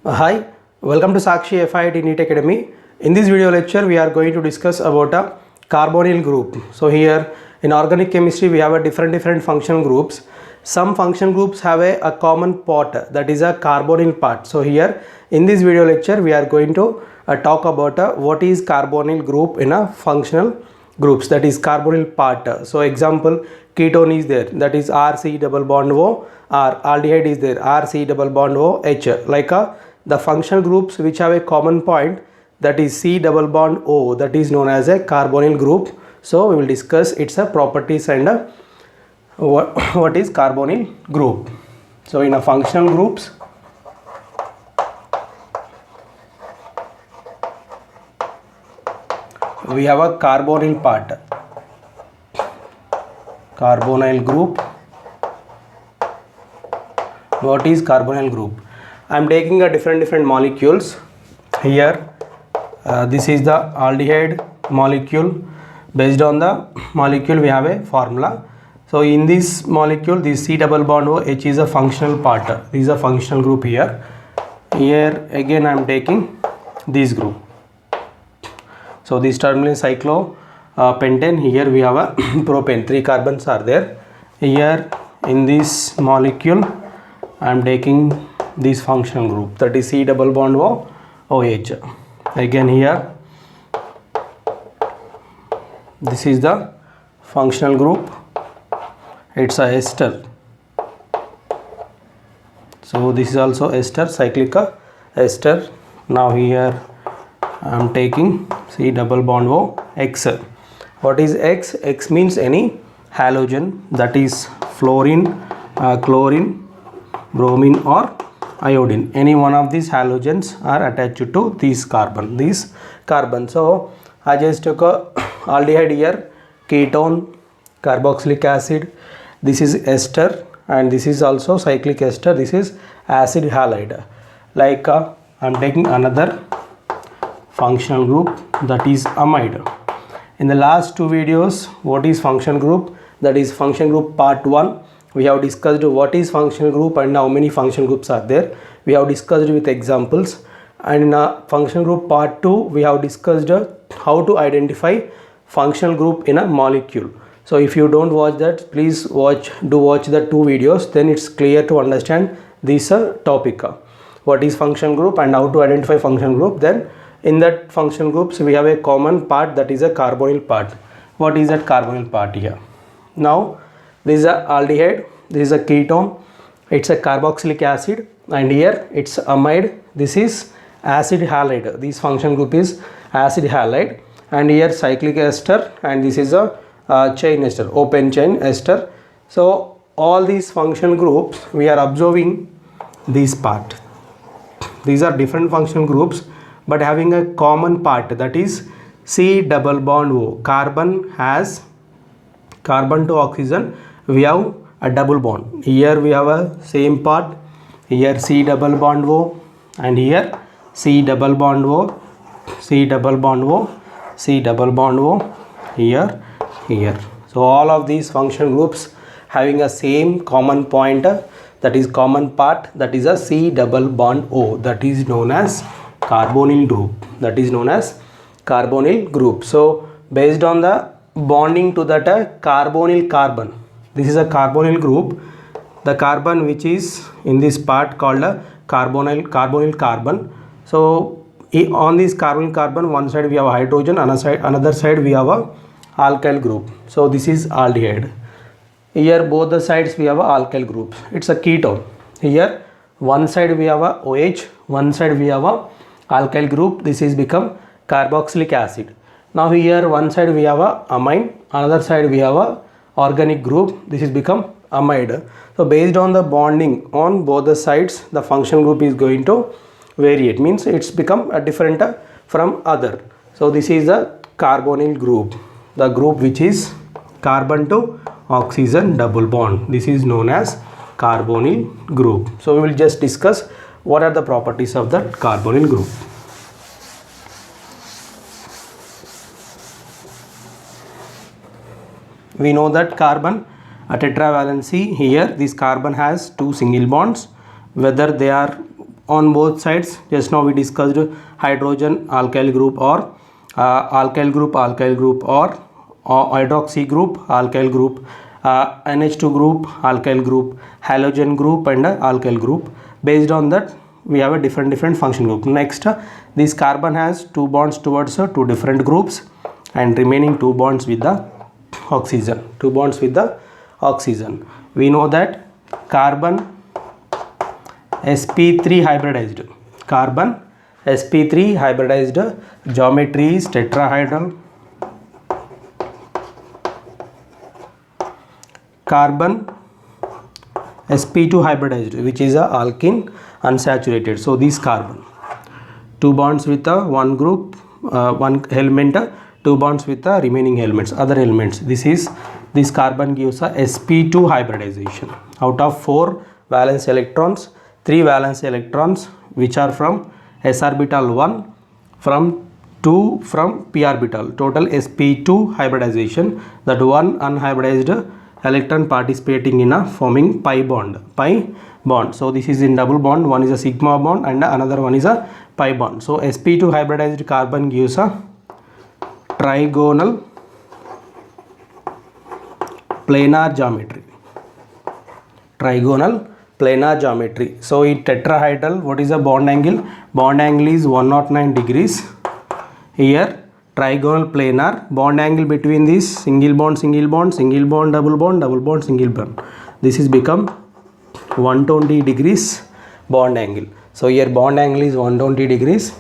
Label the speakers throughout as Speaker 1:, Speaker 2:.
Speaker 1: Hi, welcome to Sakshi FIIT NEET Academy. In this video lecture, we are going to discuss about a carbonyl group. So here in organic chemistry, we have a different functional groups. Some functional groups have a common part, that is a carbonyl part. So here in this video lecture, we are going to talk about what is carbonyl group in a functional groups, that is carbonyl part. So example, ketone is there, that is RC double bond O, or aldehyde is there, RC double bond O H, like the functional groups which have a common point, that is C double bond O, that is known as a carbonyl group. So we will discuss its properties and what is carbonyl group. So in a functional groups, we have a carbonyl part, carbonyl group. What is carbonyl group? I am taking a different molecules here. This is the aldehyde molecule. Based on the molecule, we have a formula. So in this molecule, this C double bond O H is a functional part. This is a functional group here. Here again I am taking this group. So this terminal is cyclopentane. Here we have a propane. 3 carbons are there. Here in this molecule, I am taking this functional group, that is C double bond O OH. Again here, this is the functional group. It's a ester. So this is also ester, cyclic ester. Now here I am taking C double bond O X. What is X? X means any halogen, that is fluorine, chlorine, bromine or iodine. Any one of these halogens are attached to this carbon. So I just took a aldehyde here, ketone, carboxylic acid. This is ester, and this is also cyclic ester. This is acid halide. Like I am taking another functional group, that is amide. In the last 2 videos, what is function group? That is function group part 1. We have discussed what is functional group and how many functional groups are there. We have discussed with examples. And in functional group part 2, we have discussed how to identify functional group in a molecule. So if you don't watch that, please watch the 2 videos. Then it's clear to understand this topic. What is functional group and how to identify functional group. Then in that functional groups, we have a common part, that is a carbonyl part. What is that carbonyl part here? Now this is a aldehyde, this is a ketone, it's a carboxylic acid, and here it's amide. This is acid halide. This function group is acid halide, and here cyclic ester, and this is a chain ester, open chain ester. So all these functional groups, we are observing this part. These are different functional groups but having a common part, that is C double bond O. Carbon has carbon to oxygen, we have a double bond. Here we have a same part, here C double bond O, and here C double bond O, C double bond O, C double bond O, here. So all of these functional groups having a same common point, that is common part, that is a C double bond O, that is known as carbonyl group. So based on the bonding to that carbonyl carbon, this is a carbonyl group. The carbon which is in this part called a carbonyl carbon. So on this carbonyl carbon, one side we have a hydrogen, another side we have a alkyl group. So this is aldehyde. Here both the sides we have a alkyl group. It's a ketone. Here one side we have a OH, one side we have a alkyl group. This is become carboxylic acid. Now here one side we have a amine, another side we have a organic group. This is become amide. So based on the bonding on both the sides, the functional group is going to vary. It means it's become a different from other. So this is the carbonyl group, the group which is carbon to oxygen double bond. This is known as carbonyl group. So we will just discuss what are the properties of the carbonyl group. We know that carbon tetravalency, here this carbon has 2 single bonds, whether they are on both sides. Just now we discussed hydrogen alkyl group or alkyl group or hydroxy group alkyl group, NH2 group alkyl group, halogen group and alkyl group. Based on that we have a different function group. Next, this carbon has 2 bonds towards 2 different groups and remaining 2 bonds with the oxygen. 2 bonds with the oxygen. We know that carbon sp3 hybridized. Carbon sp3 hybridized geometry is tetrahedral. Carbon sp2 hybridized, which is a alkene unsaturated. So this carbon 2 bonds with one group, one element, 2 bonds with the remaining elements, other elements. This carbon gives a sp2 hybridization. Out of 4 valence electrons, 3 valence electrons which are from s orbital 1, from 2 from p orbital. Total sp2 hybridization. That one unhybridized electron participating in a forming pi bond. So this is in double bond. One is a sigma bond and another one is a pi bond. So sp2 hybridized carbon gives a trigonal planar geometry. Trigonal planar geometry. So in tetrahedral, what is the bond angle? Bond angle is 109 degrees. Here trigonal planar, bond angle between these single bond, double bond, single bond. This is become 120 degrees bond angle. So here bond angle is 120 degrees.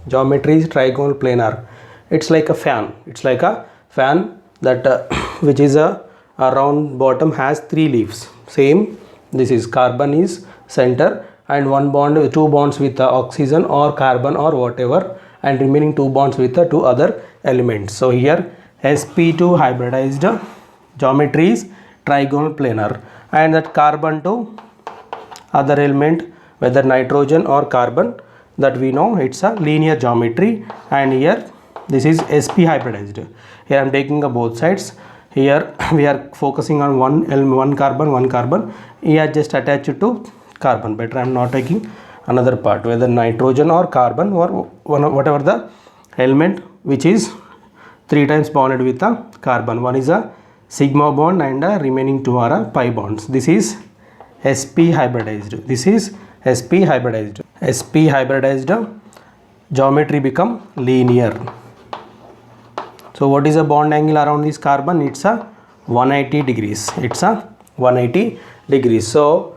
Speaker 1: Geometry is trigonal planar. It's like a fan. It's like a fan that which is a round bottom has 3 leaves. Same. This is carbon is center and 1 bond, 2 bonds with the oxygen or carbon or whatever, and remaining 2 bonds with the 2 other elements. So here sp2 hybridized geometry is trigonal planar, and that carbon to other element, whether nitrogen or carbon, that we know it's a linear geometry. And here this is sp hybridized. Here I am taking both sides. Here we are focusing on one carbon. Here just attached to carbon. Better I am not taking another part, whether nitrogen or carbon or whatever the element which is 3 times bonded with a carbon. One is a sigma bond and remaining 2 are pi bonds. This is sp hybridized. This is sp hybridized. Sp hybridized geometry become linear. So what is the bond angle around this carbon? It's a 180 degrees. It's a 180 degrees. So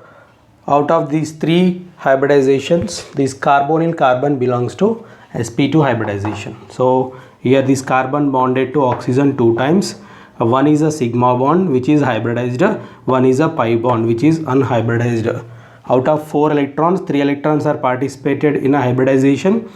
Speaker 1: out of these 3 hybridizations, this carbonyl carbon belongs to sp2 hybridization. So here this carbon bonded to oxygen 2 times. One is a sigma bond which is hybridized. One is a pi bond which is unhybridized. Out of 4 electrons, 3 electrons are participated in a hybridization.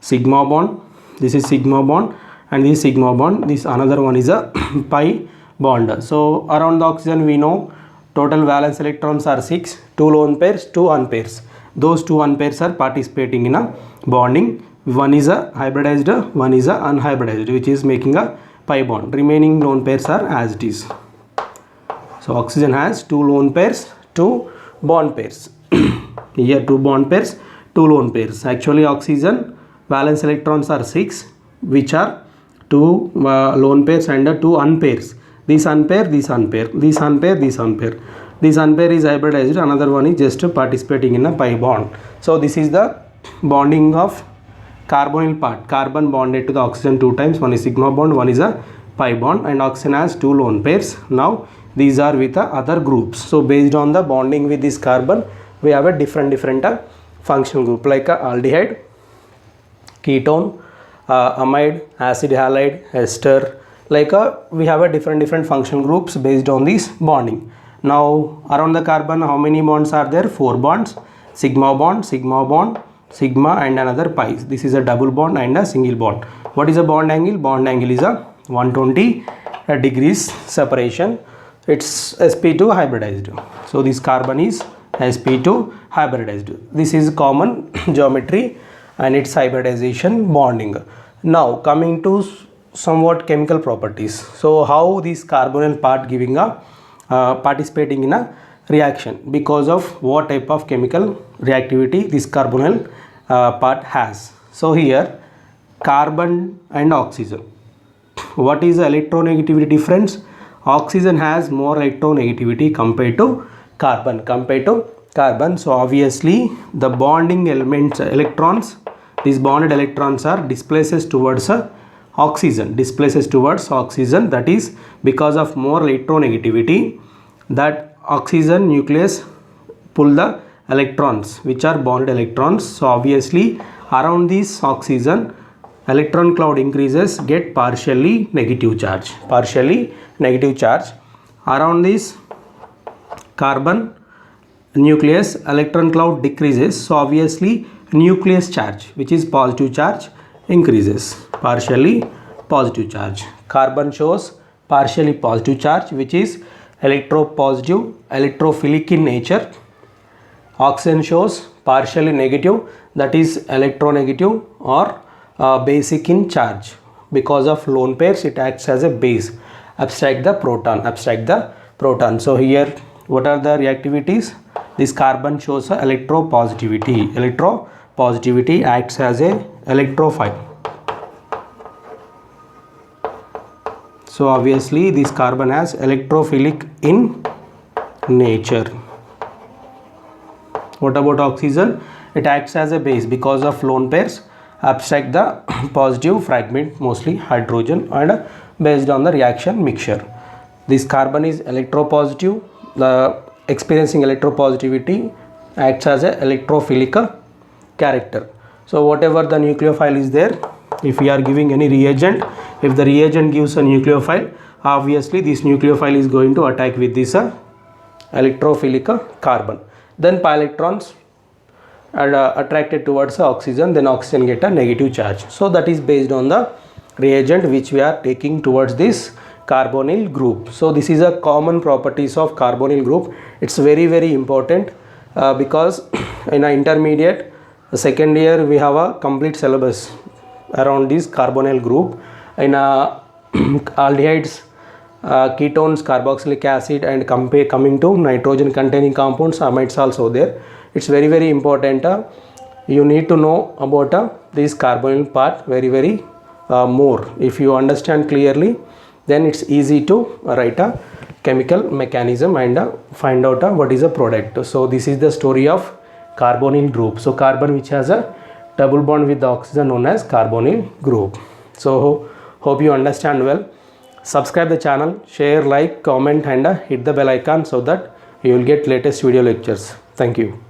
Speaker 1: Sigma bond. This is sigma bond. And this sigma bond, this another one is a pi bond. So around the oxygen we know total valence electrons are 6, 2 lone pairs, 2 unpairs. Those 2 unpairs are participating in a bonding. One is a hybridized, one is a unhybridized, which is making a pi bond. Remaining lone pairs are as it is. So oxygen has 2 lone pairs, 2 bond pairs. Here 2 bond pairs, 2 lone pairs. Actually oxygen valence electrons are 6, which are 2 lone pairs and 2 unpairs. This unpair, this unpair, this unpair, this unpair. This unpair is hybridized, another one is just participating in a pi bond. So this is the bonding of carbonyl part. Carbon bonded to the oxygen 2 times. One is sigma bond, one is a pi bond, and oxygen has 2 lone pairs. Now these are with the other groups. So based on the bonding with this carbon, we have a different functional group, like a aldehyde, ketone, amide, acid halide, ester. Like we have a different functional groups based on this bonding. Now around the carbon, how many bonds are there? 4 bonds. Sigma bond, sigma and another pi. This is a double bond and a single bond. What is a bond angle? Bond angle is a 120 degrees separation. It's sp2 hybridized. So this carbon is sp2 hybridized. This is common geometry and its hybridization bonding. Now coming to somewhat chemical properties. So how this carbonyl part giving a participating in a reaction because of what type of chemical reactivity this carbonyl part has. So here carbon and oxygen. What is the electronegativity difference? Oxygen has more electronegativity compared to carbon. So obviously the bonding elements, electrons, these bonded electrons are displaces towards oxygen. That is because of more electronegativity, that oxygen nucleus pull the electrons which are bonded electrons. So obviously around this oxygen electron cloud increases, get partially negative charge. Around this carbon nucleus electron cloud decreases, so obviously nucleus charge, which is positive charge, increases, partially positive charge. Carbon shows partially positive charge, which is electropositive, electrophilic in nature. Oxygen shows partially negative, that is electronegative or basic in charge. Because of lone pairs, it acts as a base. Abstract the proton. So here what are the reactivities? This carbon shows a electropositivity. Electropositivity acts as a electrophile. So obviously this carbon has electrophilic in nature. What about oxygen? It acts as a base because of lone pairs. Abstract the positive fragment, mostly hydrogen, and based on the reaction mixture. This carbon is electropositive. The experiencing electropositivity acts as a electrophilic character. So whatever the nucleophile is there, if we are giving any reagent, if the reagent gives a nucleophile, obviously this nucleophile is going to attack with this electrophilic carbon. Then pi electrons are attracted towards oxygen, then oxygen get a negative charge. So that is based on the reagent which we are taking towards this carbonyl group. So this is a common properties of carbonyl group. It's very important because in a intermediate second year we have a complete syllabus around this carbonyl group. In aldehydes, ketones, carboxylic acid, and coming to nitrogen containing compounds, amides also there. It's very important. You need to know about this carbonyl part very more. If you understand clearly, then it's easy to write a chemical mechanism and find out what is a product. So this is the story of carbonyl group. So carbon which has a double bond with the oxygen known as carbonyl group. So hope you understand well. Subscribe the channel, share, like, comment, and hit the bell icon so that you will get latest video lectures. Thank you.